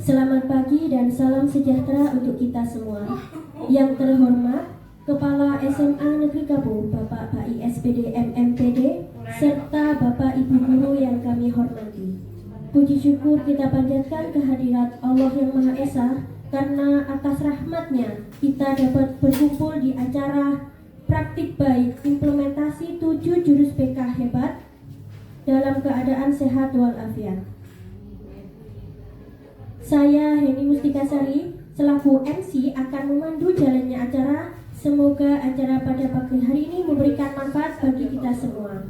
Selamat pagi dan salam sejahtera untuk kita semua. Yang terhormat, Kepala SMA Negeri Kabu, Bapak Bai SPD MMPD, serta Bapak Ibu Guru yang kami hormati. Puji syukur kita panjatkan kehadirat Allah yang Maha Esa, karena atas rahmatnya kita dapat berkumpul di acara praktik baik implementasi 7 jurus BK hebat dalam keadaan sehat walafiat. Saya Heni Mustikasari selaku MC akan memandu jalannya acara. Semoga acara pada pagi hari ini memberikan manfaat bagi kita semua.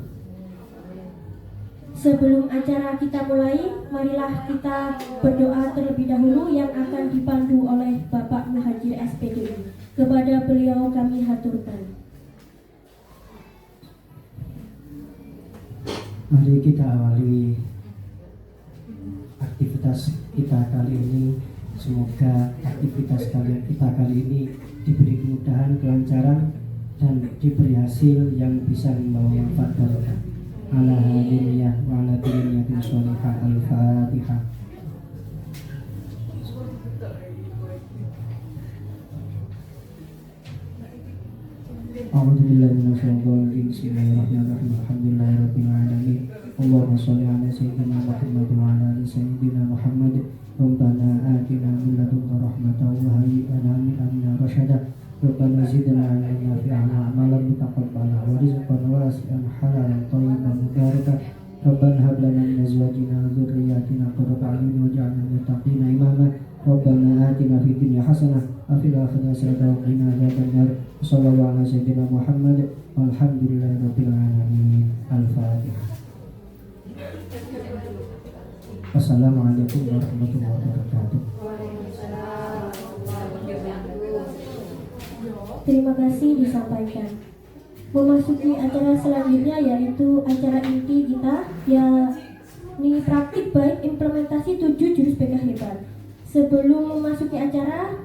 Sebelum acara kita mulai, marilah kita berdoa terlebih dahulu yang akan dipandu oleh Bapak Muhajir SPD. Kepada beliau kami haturkan. Mari kita awali aktivitas kita kali ini. Semoga aktivitas kalian kita kali ini diberi kemudahan, kelancaran, dan diberi hasil yang bisa membawa manfaat barokah. Ala hadiniyah wa ala diniyatin sholihah. Al-Fatihah. A'udzubillahi minasyaitonir rajim. Bismillahirrahmanirrahim. Alhamdulillahirabbil alamin. Allahumma shalli ala sayyidina Muhammad wa ala ali sayyidina Muhammad. Rabbana atina min ladunka rahmatan wa hayyi lana min amrina rasyada. Rabbana zidna ilma nafi'an wa amalan mutaqabbalan wa rizqan wasi'an halalan thayyiban mubarakan. Rabbana hab lana min azwajina wa dhurriyyatina qurrata a'yun waj'alna lil muttaqina imama. Rabbana atina fid dunya hasanah wa fil akhirati hasanah wa qina adzabannar. Sallallahu ala sayyidina Muhammad walhamdulillahirabbil alamin. Al-Fatihah. Assalamualaikum warahmatullahi wabarakatuh. Terima kasih disampaikan. Memasuki acara selanjutnya yaitu acara inti kita, yakni praktik baik implementasi 7 jurus BK hebat. Sebelum memasuki acara,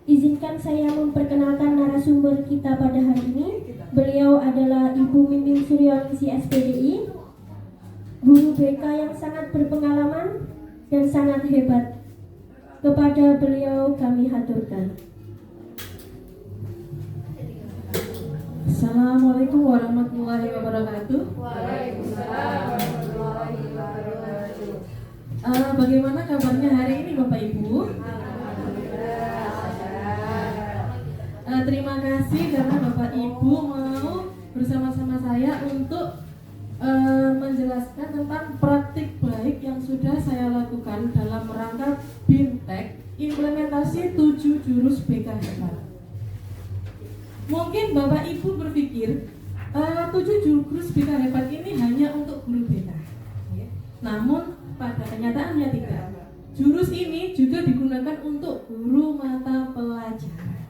izinkan saya memperkenalkan narasumber kita pada hari ini. Beliau adalah Ibu Mimpin Suryaningsi SPDI, guru BK yang sangat berpengalaman dan sangat hebat. Kepada beliau kami haturkan. Assalamualaikum warahmatullahi wabarakatuh. Waalaikumsalam warahmatullahi wabarakatuh. Bagaimana kabarnya hari ini Bapak Ibu? Terima kasih karena Bapak Ibu mau bersama-sama saya untuk menjelaskan tentang praktik baik yang sudah saya lakukan dalam rangka BIMTEK implementasi 7 jurus BK hebat. Mungkin Bapak Ibu berpikir 7 jurus BK hebat ini hanya untuk guru BK, namun pada kenyataannya tidak. Jurus ini juga digunakan untuk guru mata pelajaran.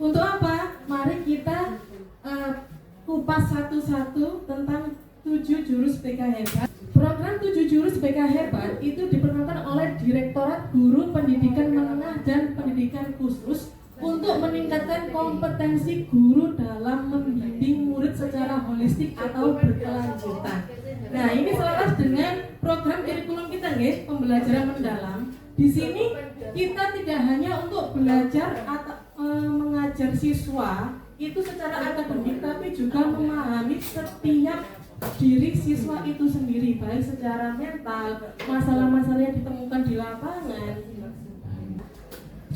Untuk apa? Mari kita kupas satu-satu tentang 7 jurus BK hebat. Program 7 jurus BK hebat itu diperkenalkan oleh Direktorat Guru Pendidikan Menengah dan Pendidikan Khusus untuk meningkatkan kompetensi guru dalam membimbing murid secara holistik atau berkelanjutan. Nah, ini selaras dengan program kurikulum kita, guys, pembelajaran mendalam. Di sini kita tidak hanya untuk belajar atau mengajar siswa itu secara akademik, tapi juga memahami setiap diri siswa itu sendiri, baik secara mental, masalah-masalah yang ditemukan di lapangan.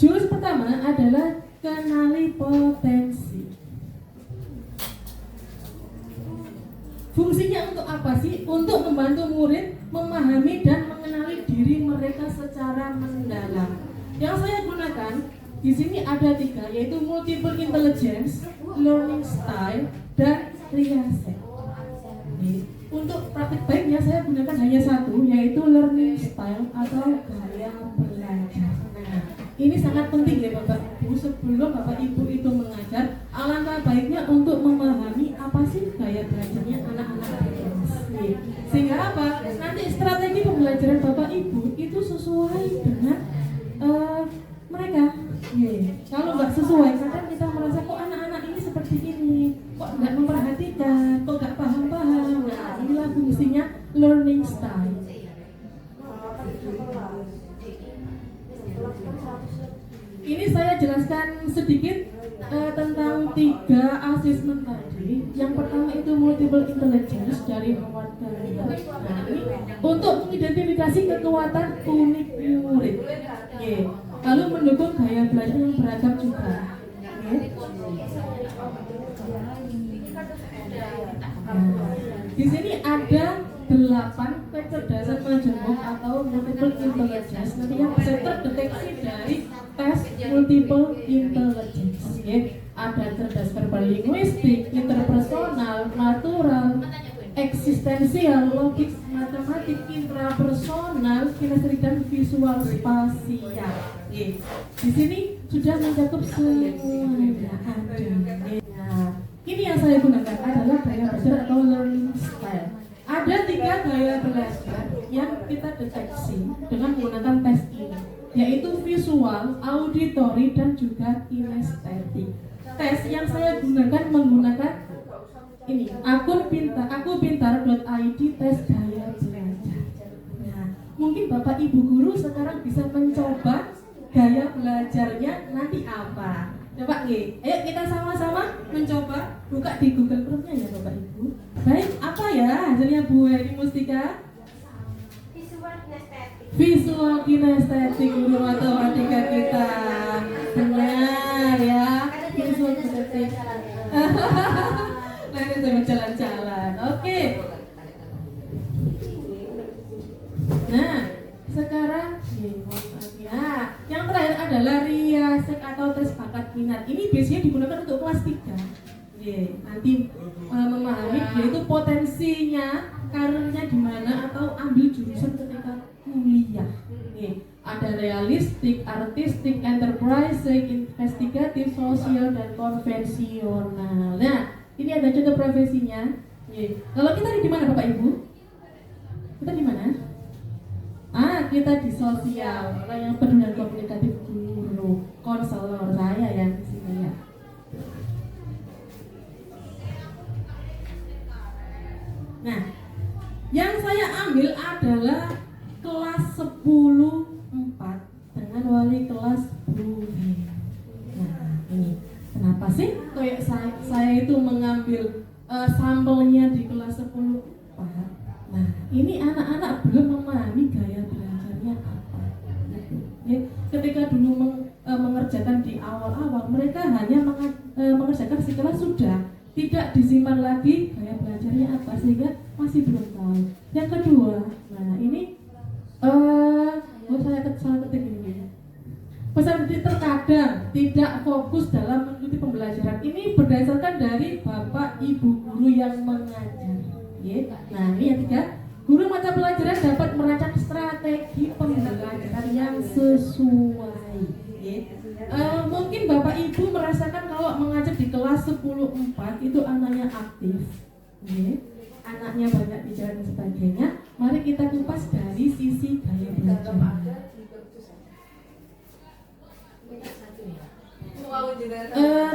Jurus pertama adalah kenali potensi. Fungsinya untuk apa sih? Untuk membantu murid memahami dan mengenali diri mereka secara mendalam. Yang saya gunakan di sini ada 3, yaitu multiple intelligence, learning style, dan reason. Untuk praktik baiknya saya gunakan hanya 1, yaitu learning style atau gaya belajar. Nah, ini sangat penting ya Bapak Ibu, sebelum Bapak Ibu itu mengajar, alangkah baiknya untuk memahami apa sih gaya belajarnya anak-anak ini. Sehingga apa? Nanti strategi pembelajaran Bapak Ibu itu sesuai dengan mereka. Kalau nggak sesuai, kadang kita merasa kok anak-anak ini seperti ini, kok nggak memperhatikan, kok nggak paham-paham. Nah, inilah fungsinya learning style. Ini saya jelaskan sedikit tentang 3 asesmen tadi. Yang pertama itu multiple intelligence dari Howard Gardner. Nah, ini untuk mengidentifikasi kekuatan unik murid. Oke. Lalu mendukung gaya belajar yang beragam juga. Oke. Nah, di sini ada 8 kecerdasan majemuk atau multiple intelligence nanti yang bisa terdeteksi dari tes multiple intelligence. Oke. Ada cerdas verbal linguistik, interpersonal, natural, eksistensial, logik, matematik, intrapersonal, kinestetik dan visual spasial. Oke. Di sini sudah mencakup semuanya ada. Nah, ini yang saya gunakan adalah gaya belajar atau learning style. Ada 3 gaya belajar yang kita deteksi dengan menggunakan tes ini, yaitu visual, auditory, dan juga kinestetik. Tes yang saya gunakan menggunakan ini, akupintar.id tes gaya belajar. Nah, mungkin Bapak Ibu guru sekarang bisa mencoba gaya belajarnya nanti apa. Coba nih, ayo kita sama-sama mencoba buka di Google Chrome-nya ya Bapak Ibu. Baik, apa ya hasilnya Bu Heri Mustika? Visual kinestetik guru matematika kita. Benar ya, visual kinestetik. Nah, ini sambil jalan-jalan. Oke. Nah, sekarang ya, yang terakhir adalah riasek atau tes bakat minat. Ini biasanya digunakan untuk kelas 3. Nanti memahami yaitu potensinya, karirnya di mana atau ambil jurusan ketika kuliah. Ada realistik, artistik, enterprising, investigatif, sosial, dan konvensional. Nah, ini ada contoh profesinya. Kalau kita di mana Bapak Ibu? Kita di mana? Kita di sosial, orang yang peduli dan komunikatif guru, konselor saya yang di sini ya. Nah, yang saya ambil adalah kelas 10/4 dengan wali kelas Budi. Nah, ini kenapa sih kayak saya itu mengambil sampelnya di kelas 10/4? Nah, ini anak-anak belum memahami gaya belajarnya apa. Ya, ketika dulu mengerjakan di awal-awal, mereka hanya mengerjakan setelah sudah tidak disimpan lagi gaya belajarnya apa, sehingga masih belum tahu. Yang kedua, nah ini saya ketik ini. Pesan terkadang tidak fokus dalam mengikuti pembelajaran. Ini berdasarkan dari Bapak Ibu guru yang mengajar. Nah, ini yang 3. Guru mata pelajaran dapat merancang strategi pembelajaran yang sesuai. Mungkin Bapak Ibu merasakan kalau mengajar di kelas 10/4 itu anaknya aktif, anaknya banyak bicara dan sebagainya. Mari kita kupas dari sisi gaya belajar.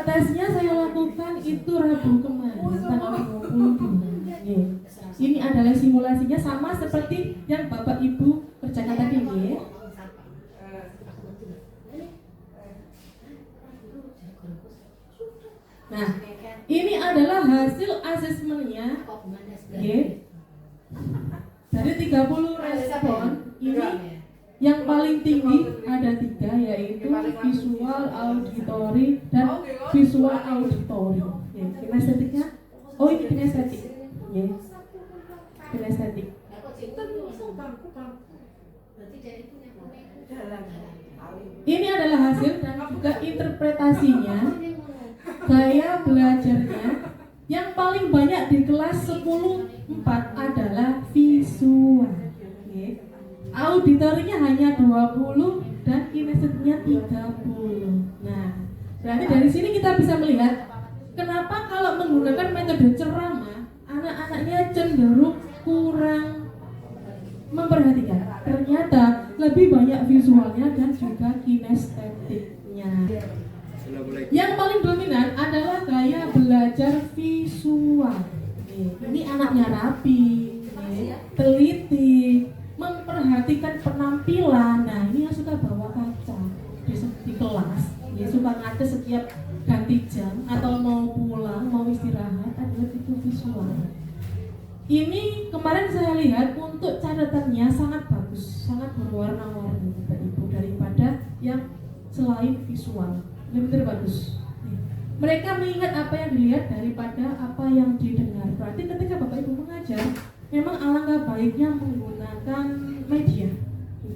Tesnya saya lakukan itu Rabu kemarin tanggal 22. Ini adalah simulasinya sama seperti yang Bapak Ibu kerjakan tadi ya. Nah, ini adalah hasil asesmennya. Dari 30 respon ini yang paling tinggi ada 3, yaitu visual, auditory, dan visual auditory. Kinestetiknya, ini kinestetik. Kinestetik. Ini adalah hasil dan juga interpretasinya. Gaya belajarnya yang paling banyak di kelas 10/4 adalah visual. Auditorinya hanya 20 dan kinestetiknya 30. Nah, berarti dari sini kita bisa melihat kenapa kalau menggunakan metode ceramah anak-anaknya cenderung kurang memperhatikan. Ternyata lebih banyak visualnya dan juga kinestetiknya. Yang paling dominan adalah gaya belajar visual. Ini anaknya rapi, teliti, memperhatikan penampilan. Nah, ini yang suka bawa kaca. kelas, ya suka ngaca setiap ganti jam atau mau pulang, mau istirahat adalah itu visual. Ini kemarin saya lihat untuk catatannya sangat bagus, sangat berwarna-warni Bapak Ibu daripada yang selain visual. Benar-benar bagus. Mereka mengingat apa yang dilihat daripada apa yang didengar. Berarti ketika Bapak Ibu mengajar, memang alangkah baiknya menggunakan media.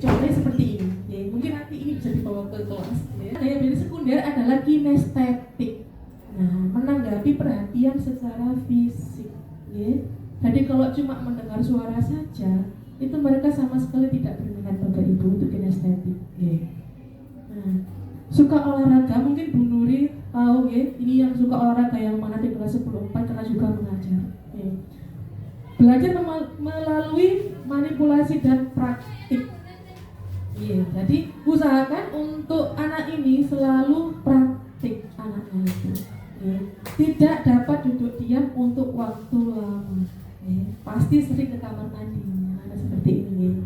Contohnya seperti ini. Ya, mungkin nanti ini bisa dibawa ke kelas. Ya. Daya beli sekunder adalah kinestetik. Nah, menanggapi perhatian secara fisik. Ya. Jadi kalau cuma mendengar suara saja, itu mereka sama sekali tidak berminat Bapak Ibu untuk kinestetik. Ya. Nah, suka olahraga, mungkin Bu Nuri tahu ya, ini yang suka olahraga yang mana di kelas 10-4 karena juga mengajar. Ya. Belajar melalui manipulasi dan praktik. Iya, jadi usahakan untuk anak ini selalu praktik anaknya itu. Ya. Tidak dapat duduk diam untuk waktu lama. Ya. Pasti sering ke kamar mandi, anak seperti ini.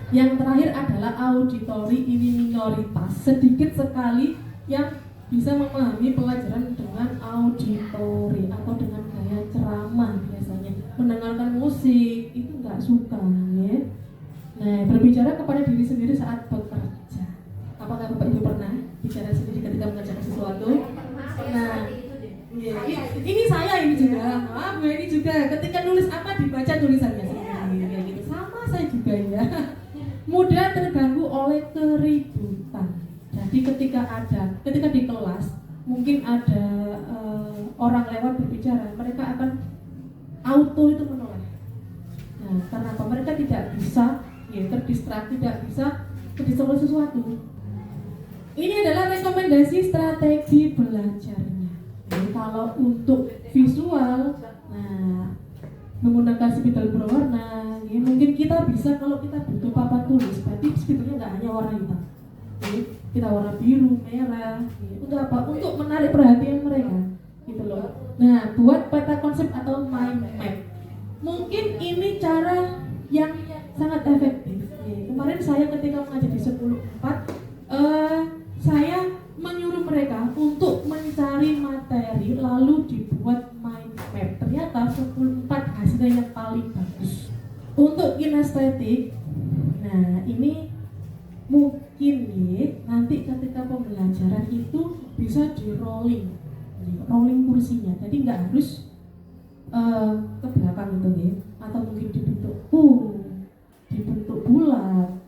Yang terakhir adalah auditori, ini minoritas. Sedikit sekali yang bisa memahami pelajaran dengan auditori atau dengan gaya ceramah biasanya. Mendengarkan musik itu nggak suka, ya. Nah, berbicara kepada diri sendiri saat bekerja. Apakah Bapak Ibu pernah bicara sendiri ketika mengerjakan sesuatu? Nah, ya, ini saya ini juga, Bu ini juga. Ketika nulis apa dibaca tulisannya sendiri, kayak gitu. Sama saya juga ya. Mudah terganggu oleh keributan. Jadi ketika di kelas mungkin ada orang lewat berbicara, mereka akan auto itu menoleh. Nah, karena apa? Mereka tidak bisa terdistrak, tidak bisa terdistraksi sesuatu. Ini adalah rekomendasi strategi belajarnya. Jadi kalau untuk visual, nah menggunakan spidol berwarna, ya, mungkin kita bisa kalau kita butuh papan tulis, berarti spidolnya nggak hanya warna hitam. Jadi kita warna biru, merah, ya. Untuk apa? Untuk menarik perhatian mereka, gitu loh. Nah, buat peta konsep atau mind map. Mungkin ini cara yang sangat efektif. Ya, kemarin saya ketika mengajar di 10-4, saya menyuruh mereka untuk mencari materi lalu dibuat mind map. Ternyata 10-4 hasilnya yang paling bagus. Untuk kinestetik, nah ini mungkin nanti ketika pembelajaran itu bisa di rolling kursinya. Jadi nggak harus ke belakang gitu ya, atau mungkin dibentuk dibentuk bulat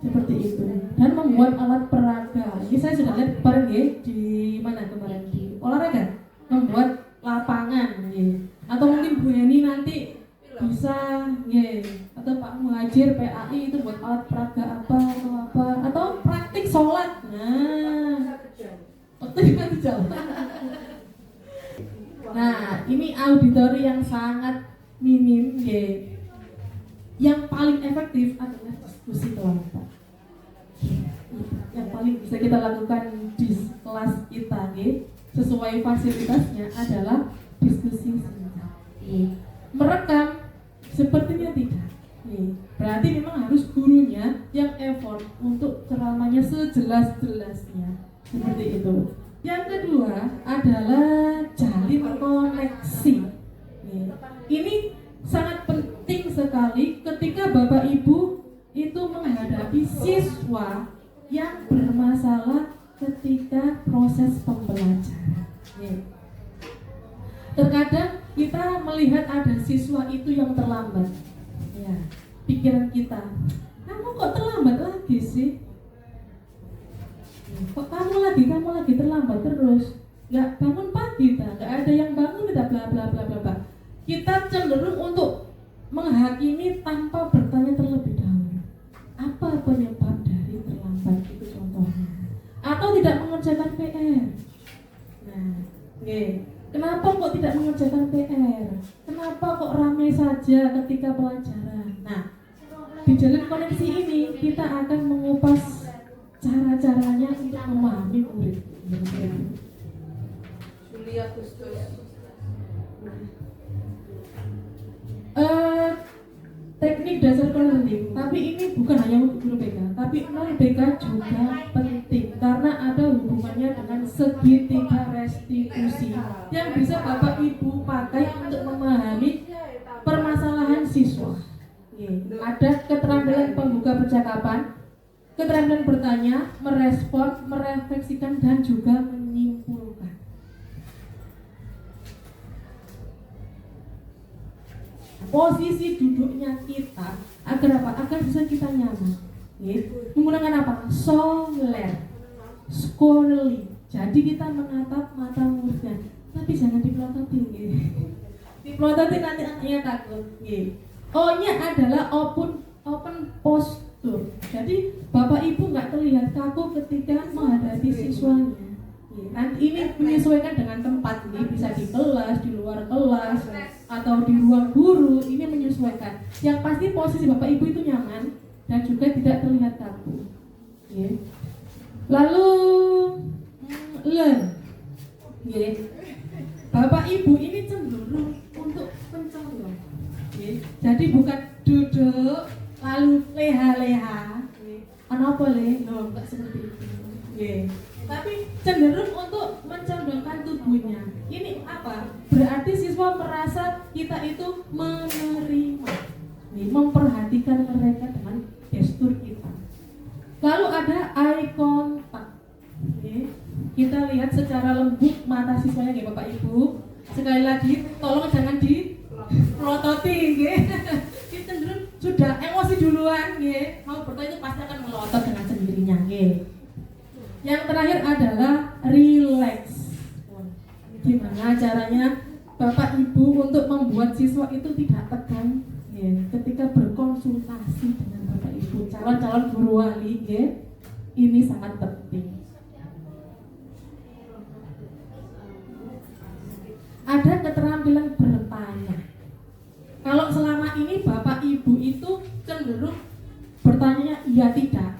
seperti itu, dan membuat alat peraga. Ini saya sudah lihat kemarin ya, di mana kemarin di olahraga, membuat lapangan ya. Atau mungkin Bu Yani nanti bisa ya, atau Pak Muhajir PAI itu buat alat peraga apa atau praktik sholat. Nah, waktu itu jauh. Nah, ini auditori yang sangat minim ya. Yang paling efektif adalah diskusi kelompok. Yang paling bisa kita lakukan di kelas kita sesuai fasilitasnya adalah diskusi singkat. Merekam sepertinya tidak. Berarti memang harus gurunya yang effort untuk ceramahnya sejelas-jelasnya. Seperti itu. Yang kedua adalah jalin koneksi. Ini sangat penting sekali ketika Bapak Ibu itu menghadapi siswa yang bermasalah ketika proses pembelajaran. Terkadang kita melihat ada siswa itu yang terlambat. Ya, pikiran kita, kamu kok terlambat lagi sih? Kok kamu lagi terlambat terus? Nggak bangun pagi, nggak ada yang bangun, tidak bla bla bla bla bla. Kita cenderung untuk menghakimi tanpa bertanya terlebih dahulu. Apa penyebab dari terlambat itu contohnya? Atau tidak mengerjakan PR. Nah, kenapa kok tidak mengerjakan PR? Kenapa kok ramai saja ketika pelajaran? Nah, di jalin koneksi ini kita akan mengupas cara-caranya untuk memahami murid. Juli Agustus. Teknik teknik dasar penting, tapi ini bukan hanya untuk guru BK, tapi non BK juga penting karena ada hubungannya dengan segitiga restitusi yang bisa Bapak Ibu pakai untuk memahami permasalahan siswa. Ada keterampilan pembuka percakapan, keterampilan bertanya, merespon, merefleksikan, dan juga menyimpulkan. Posisi duduknya kita agar apa? Agar bisa kita nyaman. Menggunakan apa? Soler, scholarly. Jadi kita menatap mata muridnya, tapi jangan dipelototin. Dipelototin nanti anaknya takut. O-nya adalah open posture. Jadi Bapak Ibu nggak terlihat kaku ketika menghadapi siswanya. Nanti ini menyesuaikan dengan tempat, ini bisa di kelas, di luar kelas, atau di ruang guru. Ini menyesuaikan. Yang pasti posisi Bapak Ibu itu nyaman dan juga tidak terlihat kaku. Lalu learn. Bapak Ibu ini cenderung untuk mencontoh. Jadi bukan duduk lalu leha-leha. Apa le? No, enggak seperti itu. Tapi cenderung untuk mencondongkan tubuhnya. Ini apa? Berarti siswa merasa kita itu menerima, memperhatikan mereka dengan gestur kita. Lalu ada eye contact. Kita lihat secara lembut mata siswanya ya Bapak Ibu. Sekali lagi, tolong jangan dipelototin. Kita cenderung sudah emosi duluan. Mau bertanya itu pasti akan melotot dengan sendirinya. Yang terakhir adalah relax. Gimana caranya Bapak Ibu untuk membuat siswa itu tidak tegang ketika berkonsultasi dengan Bapak Ibu calon-calon guru wali. Ini sangat penting. Ada keterampilan bertanya. Kalau selama ini Bapak Ibu itu cenderung bertanya iya tidak.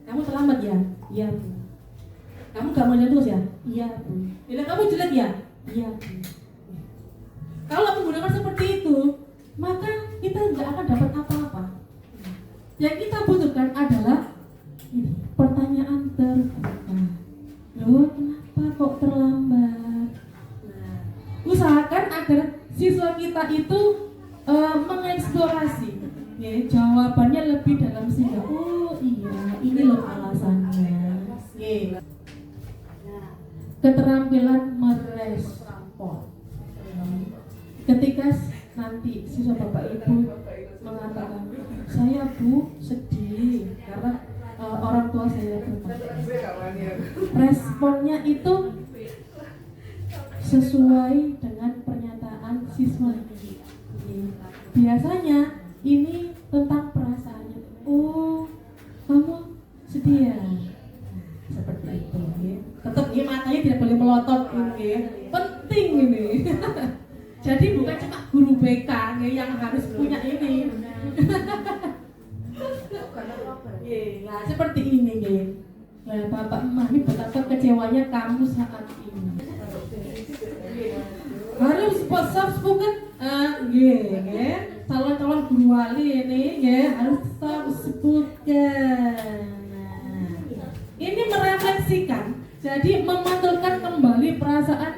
Kamu terlambat ya? Iya Bu. Kamu gak mau terus ya? Iya Bu. Bila kamu jelek ya? Iya Bu. Kalau menggunakan seperti itu, maka kita nggak akan dapat apa-apa. Yang kita butuhkan adalah ini, pertanyaan terbuka. Loh, kenapa kok terlambat? Nah, usahakan agar siswa kita itu mengeksplorasi. Jawabannya lebih dalam sehingga oh iya, ini loh alasannya. Keterampilan merespon. Ketika nanti siswa Bapak Ibu mengatakan saya Bu sedih karena orang tua saya bermati, responnya itu sesuai dengan pernyataan siswa ini. Biasanya ini tentang perasaannya. Oh, kamu sedih ya? Seperti itu. Tetap matanya tidak boleh melotot. Penting ini. Jadi bukan cuma guru BK yang harus punya ini. Nah, seperti ini Nah, Bapak memahami betapa kecewanya kamu saat ini. Harus soft spoken, calon-calon guru wali ini harus soft spoken. Ini merefleksikan, jadi memantulkan kembali perasaan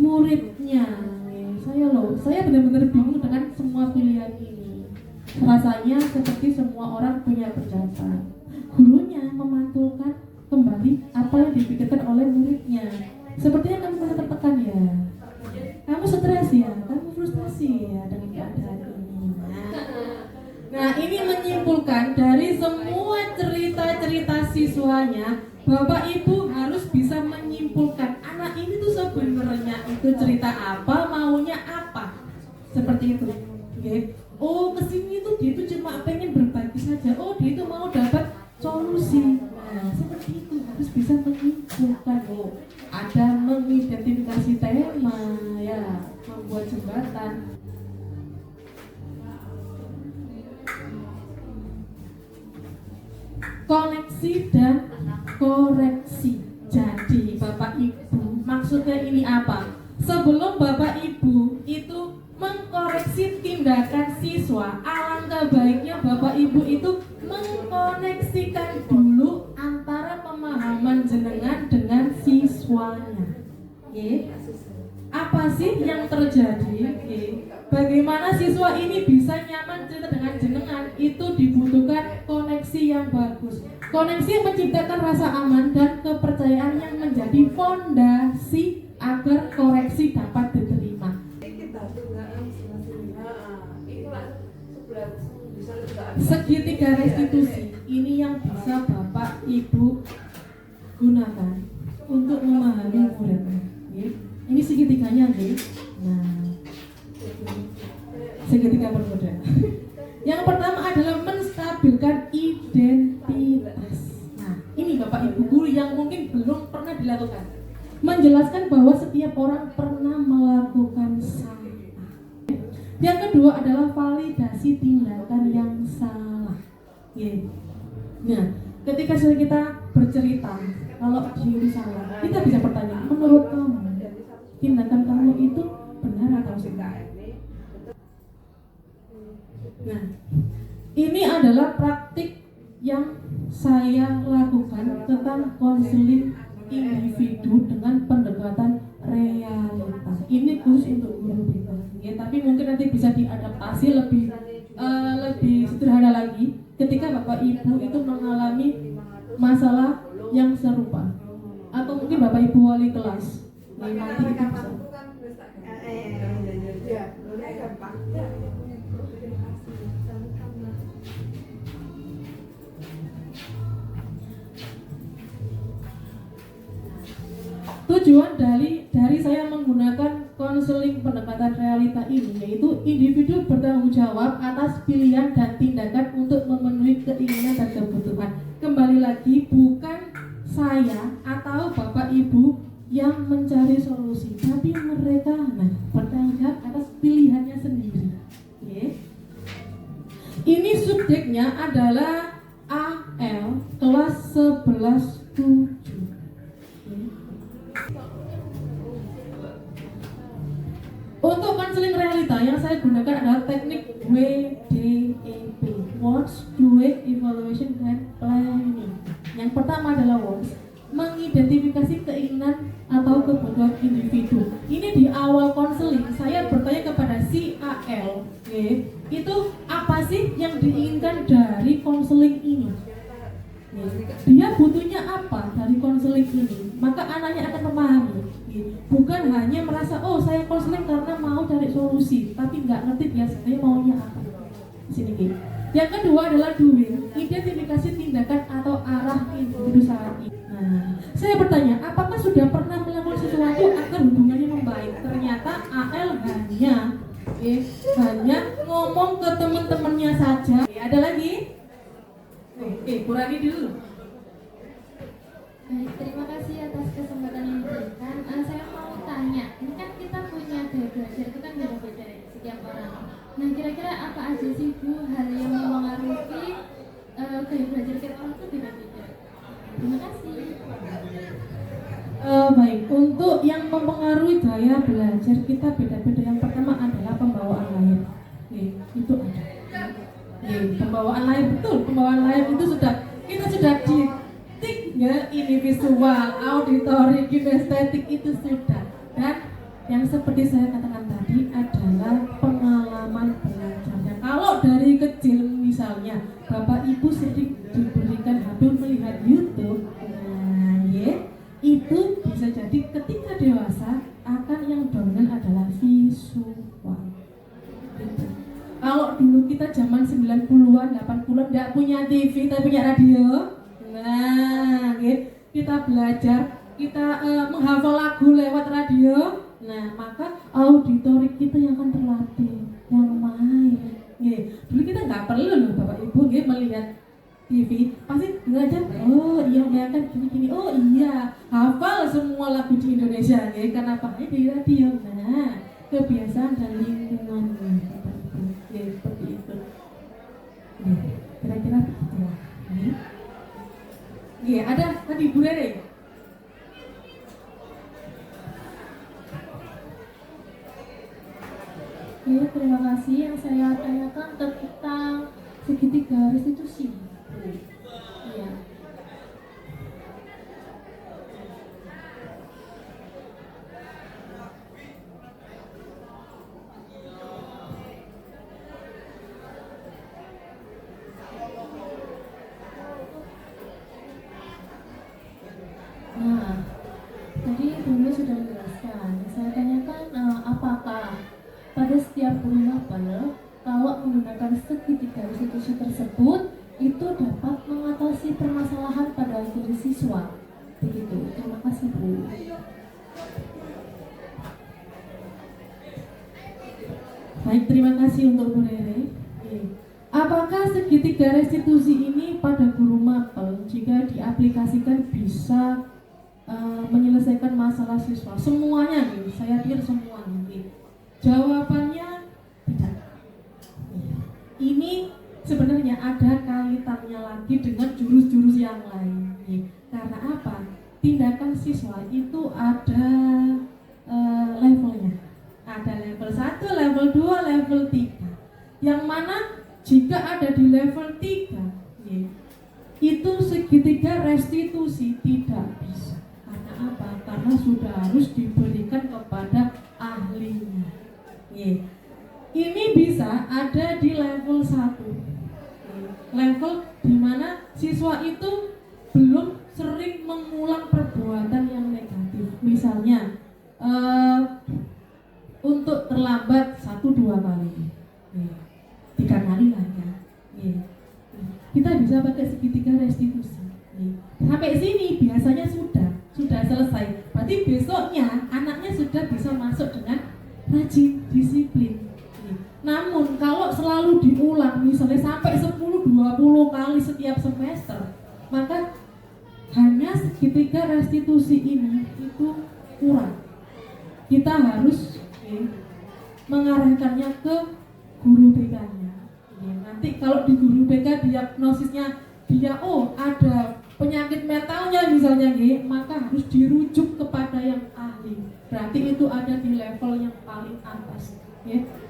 muridnya. Saya benar-benar bingung dengan semua pilihan ini. Rasanya seperti semua orang punya pendapat. Gurunya memantulkan kembali apa yang dipikirkan oleh muridnya. Sepertinya kamu merasa tertekan ya, kamu stres ya, kamu frustasi ya dengan keadaan ini. Nah, ini menyimpulkan dari semua cerita-cerita siswanya, Bapak Ibu harus bisa menyimpulkan anak ini tuh sebenarnya itu cerita apa, maunya apa. Seperti itu. Oh, kesini tuh dia tuh cuma pengen berbagi saja. Oh, dia itu mau dapat solusi. Nah, seperti itu harus bisa menyimpulkan. Oh, ada mengidentifikasi tema ya, membuat jembatan. Koneksi dan koreksi. Jadi Bapak Ibu, maksudnya ini apa? Sebelum Bapak Ibu itu mengkoreksi tindakan siswa, sebaiknya Bapak Ibu itu mengkoneksikan dulu antara pemahaman jenengan dengan siswanya. Oke. Apa sih yang terjadi? Oke. Bagaimana siswa ini bisa nyaman cerita dengan jenengan? Itu dibutuhkan koneksi yang bagus. Koneksi yang menciptakan rasa aman dan kepercayaan yang menjadi fondasi agar koreksi dapat diterima. Segitiga restitusi ini yang bisa Bapak Ibu gunakan untuk memahami muridnya. Ini segitiganya, nih. Nah, segitiga bermuda. Yang pertama adalah menstabilkan identitas. Nah, ini Bapak Ibu guru yang mungkin belum pernah dilakukan. Menjelaskan bahwa setiap orang pernah melakukan salah. Yang kedua adalah validasi tindakan yang salah. Nah, ketika kita bercerita kalau diri salah, kita bisa bertanya, menurut kamu tindakan kamu itu benar atau salah? Nah, ini adalah praktik yang saya lakukan tentang konseling individu dengan pendekatan realita. Ini khusus untuk guru BK, ya, tapi mungkin nanti bisa diadaptasi lebih sederhana lagi ketika Bapak Ibu itu mengalami masalah yang serupa, atau mungkin Bapak Ibu wali kelas. Nah, nanti itu bisa. Tujuan dari saya menggunakan konseling pendekatan realita ini yaitu individu bertanggung jawab atas pilihan dan tindakan untuk memenuhi keinginan dan kebutuhan. Kembali lagi, bukan saya atau Bapak Ibu yang mencari solusi, tapi mereka bertanggung jawab atas pilihannya sendiri. Okay. Ini subjeknya adalah AL kelas 11-7. Untuk konseling realita yang saya gunakan adalah teknik WDEP, Wants, Doing, Evaluation, dan Planning. Yang pertama adalah Wants, mengidentifikasi keinginan atau kebutuhan individu. Ini di awal konseling saya bertanya kepada si AL, itu apa sih yang diinginkan dari konseling ini? Dia butuhnya apa dari konseling ini? Maka anaknya akan memahami. Bukan hanya merasa, oh saya konseling karena mau cari solusi, tapi nggak ngerti dia sebenarnya maunya apa. Sini gitu. Yang kedua adalah doing, identifikasi tindakan atau arah individu saat ini. Nah, saya bertanya, apakah sudah pernah melakukan sesuatu agar hubungannya membaik? Ternyata AL hanya ngomong ke teman-temannya saja. Ada lagi? Kurangi dulu. Baik, terima kasih atas kesempatan yang diberikan. Saya mau tanya, ini kan kita punya gaya belajar itu kan beda-beda ya, setiap orang. Nah, kira-kira apa aja sih Bu hal yang mempengaruhi gaya belajar setiap orang itu beda-beda? Terima kasih. Baik, untuk yang mempengaruhi gaya belajar kita beda-beda. Yang pertama adalah pembawaan lahir. Itu ada. Pembawaan lahir, betul. Pembawaan lahir itu kita sudah ditik ya, ini visual, auditory, kinestetik itu sudah. Dan yang seperti saya katakan tadi adalah pengalaman belajarnya. Kalau dari kecil misalnya Bapak Ibu sering diberikan HP melihat YouTube, itu bisa jadi ketika dewasa akan yang dominan adalah visual. Kalau dulu kita zaman 90-an, 80-an nggak punya TV, tapi punya radio. Nah, kita belajar, kita menghafal lagu lewat radio. Nah, maka auditorik kita yang akan terlatih, yang main. Dulu kita nggak perlu loh Bapak Ibu melihat TV, pasti belajar. Oh iya, kan gini-gini. Oh iya, hafal semua lagu di Indonesia. Kenapa? Di radio. Nah, kebiasaan dan lingkungannya. Seperti itu. Kira-kira begitulah. Ada tadi Bu Rere. Terima kasih. Yang saya tanyakan tentang segitiga restitusi. Iya. Nah, tadi Bunda sudah menjelaskan. Saya tanyakan apakah pada setiap guru mapel kalau menggunakan segitiga restitusi tersebut itu dapat mengatasi permasalahan pada diri siswa. Begitu. Terima kasih Bu. Baik, terima kasih untuk Bu Rere. Apakah segitiga restitusi ini pada guru mapel jika diaplikasikan bisa menyelesaikan masalah siswa? Semuanya nih, saya pikir semuanya nih. Jawabannya tidak. Ini sebenarnya ada kaitannya lagi dengan jurus-jurus yang lain. Karena apa? Tindakan siswa itu ada levelnya. Ada level 1, level 2, level 3. Yang mana jika ada di level 3, itu segitiga restitusi tidak bisa. Karena apa? Karena sudah harus diberikan kepada ahlinya. Ini bisa ada di level 1. Level di mana siswa itu belum sering mengulang perbuatan yang negatif. Misalnya untuk terlambat 1-2 kali, 3 kali lah ya. Kita bisa pakai segitiga restitusi. Sampai sini biasanya sudah selesai. Berarti besoknya anaknya sudah bisa masuk dengan rajin, disiplin. Namun kalau selalu diulang, misalnya sampai 10-20 kali setiap semester, maka hanya segitiga restitusi ini itu kurang. Kita harus mengarahkannya ke guru BK-nya. Nanti kalau di guru BK diagnosisnya dia ada penyakit mentalnya misalnya, maka harus dirujuk kepada yang ahli. Berarti itu ada di level yang paling atas,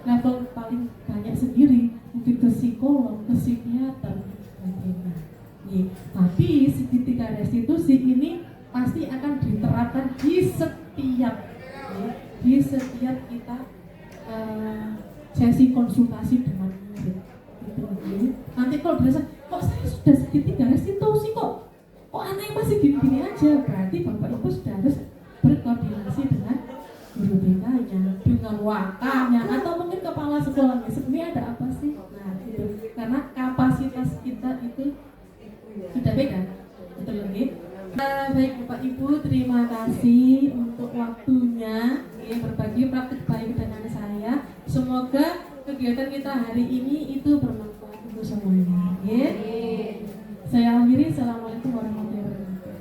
level paling banyak sendiri, mungkin ke psikolog, ke psikiater, sebagainya. Tapi segitiga restitusi ini pasti akan diterapkan di setiap kita sesi konsultasi dengan murid. Nanti kalau berasa kok saya sudah segitiga restitusi kok anaknya masih gini-gini aja, berarti Bapak Ibu sudah harus berkoordinasi dengan guru BK-nya, dengan wakanya, atau mungkin kepala sekolahnya. Sebenarnya ada apa sih? Nah, gitu. Karena kapasitas kita itu sudah beda, betul lagi. Baik Bapak Ibu, terima kasih untuk waktunya berbagi praktik baik dengan saya. Semoga kegiatan kita hari ini itu bermanfaat untuk semuanya. Saya akhiri. Assalamualaikum warahmatullahi wabarakatuh.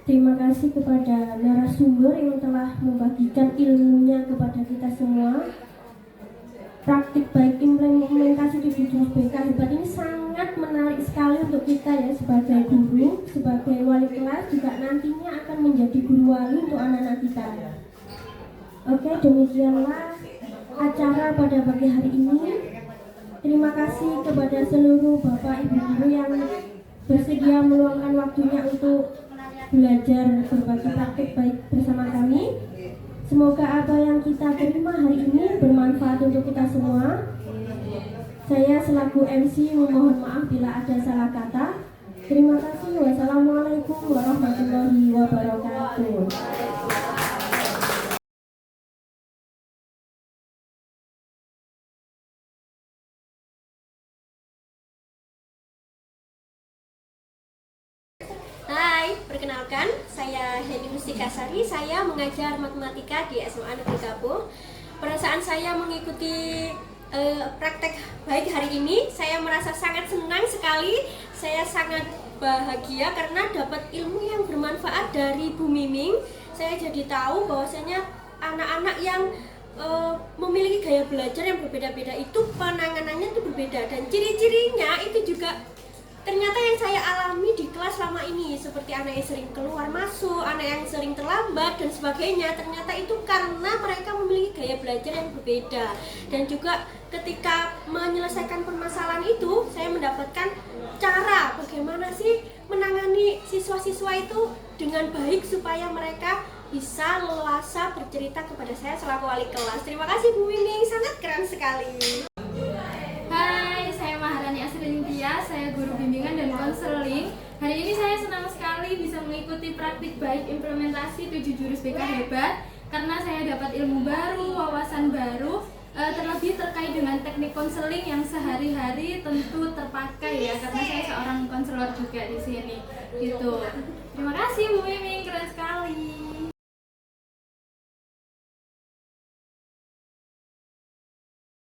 Terima kasih kepada narasumber yang telah membagikan ilmunya kepada kita semua. Praktik baik implementasi di jurus BK hebat ini sangat menarik sekali untuk kita ya, sebagai guru, sebagai wali kelas, juga nantinya akan menjadi guru wali untuk anak-anak kita. Oke, demikianlah acara pada pagi hari ini. Terima kasih kepada seluruh Bapak Ibu guru yang bersedia meluangkan waktunya untuk belajar berbagi praktik baik bersama kami. Semoga apa yang kita terima hari ini bermanfaat untuk kita semua. Saya selaku MC memohon maaf bila ada salah kata. Terima kasih. Wassalamualaikum warahmatullahi wabarakatuh. Hai, perkenalkan, saya Heni Mustikasari. Saya mengajar matematika di SMA Negeri Kapuh. Perasaan saya mengikuti praktek baik hari ini, saya merasa sangat senang sekali. Saya sangat bahagia karena dapat ilmu yang bermanfaat dari Bu Miming. Saya jadi tahu bahwasanya anak-anak yang memiliki gaya belajar yang berbeda-beda itu penanganannya itu berbeda, dan ciri-cirinya itu juga ternyata yang saya alami di kelas selama ini, seperti anak yang sering keluar masuk, anak yang sering terlambat dan sebagainya. Ternyata itu karena mereka memiliki gaya belajar yang berbeda. Dan juga ketika menyelesaikan permasalahan itu, saya mendapatkan cara bagaimana sih menangani siswa-siswa itu dengan baik supaya mereka bisa leluasa bercerita kepada saya selaku wali kelas. Terima kasih Bu Wining, sangat keren sekali. Hai, saya Maharani Asrintia, saya guru bimbingan dan konseling. Hari ini saya senang sekali bisa mengikuti praktik baik implementasi 7 jurus BK Hebat karena saya dapat ilmu baru, wawasan baru, terlebih terkait dengan teknik konseling yang sehari-hari tentu terpakai ya karena saya seorang konselor juga di sini. Gitu. Terima kasih Bu Wining, keren sekali.